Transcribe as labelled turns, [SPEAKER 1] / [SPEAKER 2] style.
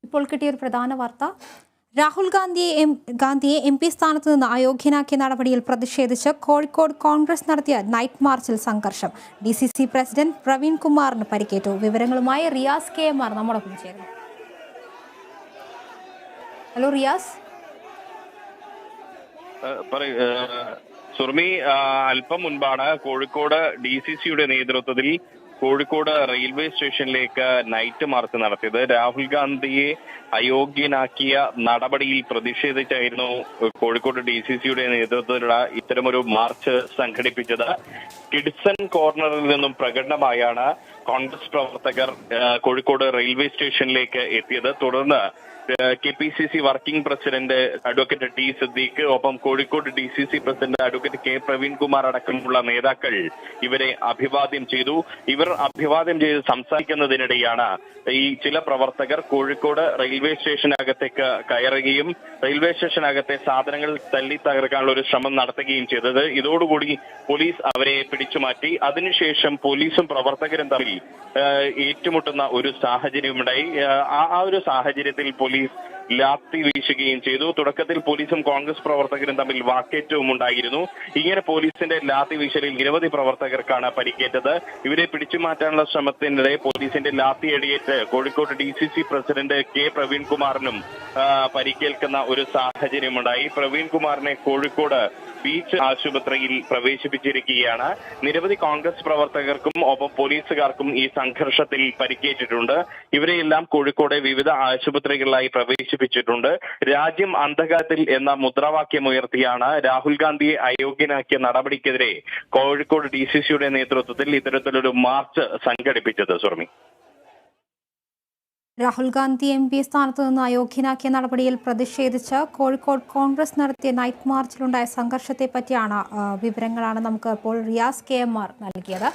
[SPEAKER 1] ഇപ്പോൾ കിട്ടിയ ഒരു പ്രധാന വാർത്ത, രാഹുൽ ഗാന്ധിയെ എം.പി. സ്ഥാനത്ത് നിന്ന് അയോഗ്യനാക്കിയ നടപടിയിൽ പ്രതിഷേധിച്ച് കോഴിക്കോട് കോൺഗ്രസ് നടത്തിയ നൈറ്റ് മാർച്ചിൽ സംഘർഷം. DCC പ്രസിഡന്റ് പ്രവീൺ കുമാറിന് പരിക്കേറ്റു. വിവരങ്ങളുമായി റിയാസ് KMR നമ്മോടൊപ്പം ചേരുന്നു. ഹലോ റിയാസ്.
[SPEAKER 2] സുർമി, അല്പം മുൻപാണ് കോഴിക്കോട് DCCയുടെ നേതൃത്വത്തിൽ കോഴിക്കോട് റെയിൽവേ സ്റ്റേഷനിലേക്ക് നൈറ്റ് മാർച്ച് നടത്തിയത്. രാഹുൽ ഗാന്ധിയെ അയോഗ്യനാക്കിയ നടപടിയിൽ പ്രതിഷേധിച്ചായിരുന്നു കോഴിക്കോട് DCCയുടെ നേതൃത്വത്തിലുള്ള ഇത്തരമൊരു മാർച്ച് സംഘടിപ്പിച്ചത്. കിഡ്സൺ കോർണറിൽ നിന്നും പ്രകടനമായാണ് കോൺഗ്രസ് പ്രവർത്തകർ കോഴിക്കോട് റെയിൽവേ സ്റ്റേഷനിലേക്ക് എത്തിയത്. തുടർന്ന് KPCC working president advocate T Siddique, ഒപ്പം Kozhikode DCC president advocate K Praveen Kumar അടക്കമുള്ള നേതാക്കൾ ഇവരെ അഭിവാദ്യം ചെയ്തു. ഇവർ അഭിവാദ്യം ചെയ്ത് സംസാരിക്കുന്നതിനിടെയാണ് ഈ ചില പ്രവർത്തകർ കോഴിക്കോട് റെയിൽവേ സ്റ്റേഷനകത്തേക്ക് കയറുകയും റെയിൽവേ സ്റ്റേഷനകത്തെ സാധനങ്ങൾ തല്ലി തകർക്കാനുള്ള ഒരു ശ്രമം നടത്തുകയും ചെയ്തത്. ഇതോടുകൂടി പോലീസ് അവരെ പിടിച്ചുമാറ്റി. അതിനുശേഷം പോലീസും പ്രവർത്തകരും തമ്മിൽ ഏറ്റുമുട്ടുന്ന ഒരു സാഹചര്യമുണ്ടായി. ആ ഒരു സാഹചര്യത്തിൽ പോലീസ് ലാത്തി വീശുകയും ചെയ്തു. തുടക്കത്തിൽ പോലീസും കോൺഗ്രസ് പ്രവർത്തകരും തമ്മിൽ വാക്കേറ്റവും ഉണ്ടായിരുന്നു. ഇങ്ങനെ പോലീസിന്റെ ലാത്തി വീശലിൽ നിരവധി പ്രവർത്തകർക്കാണ് പരിക്കേറ്റത്. ഇവരെ പിടിച്ചുമാറ്റാനുള്ള ശ്രമത്തിനിടെ പോലീസിന്റെ ലാത്തിയടിയേറ്റ് Kozhikode DCC president K Praveen കുമാറിനും പരിക്കേൽക്കുന്ന ഒരു സാഹചര്യമുണ്ടായി. പ്രവീൺ കുമാറിനെ കോഴിക്കോട് ബീച്ച് ആശുപത്രിയിൽ പ്രവേശിപ്പിച്ചിരിക്കുകയാണ്. നിരവധി കോൺഗ്രസ് പ്രവർത്തകർക്കും ഒപ്പം പോലീസുകാർക്കും ഈ സംഘർഷത്തിൽ പരിക്കേറ്റിട്ടുണ്ട്. ഇവരെയെല്ലാം കോഴിക്കോട് വിവിധ ആശുപത്രികളിലായി പ്രവേശിപ്പിച്ചിട്ടുണ്ട്. രാജ്യം അന്ധകാരത്തിൽ എന്ന മുദ്രാവാക്യമുയർത്തിയാണ് രാഹുൽ ഗാന്ധിയെ അയോഗ്യനാക്കിയ നടപടിക്കെതിരെ കോഴിക്കോട് DCCയുടെ നേതൃത്വത്തിൽ ഇത്തരത്തിലൊരു മാർച്ച് സംഘടിപ്പിച്ചത്. സുർമി,
[SPEAKER 1] രാഹുൽ ഗാന്ധി MP സ്ഥാനത്ത് നിന്ന് അയോഗ്യനാക്കിയ നടപടിയിൽ പ്രതിഷേധിച്ച് കോഴിക്കോട് കോൺഗ്രസ് നടത്തിയ നൈറ്റ് മാർച്ചിലുണ്ടായ സംഘർഷത്തെ പറ്റിയാണ് വിവരങ്ങളാണ് നമുക്ക് ഇപ്പോൾ റിയാസ് KMR നൽകിയത്.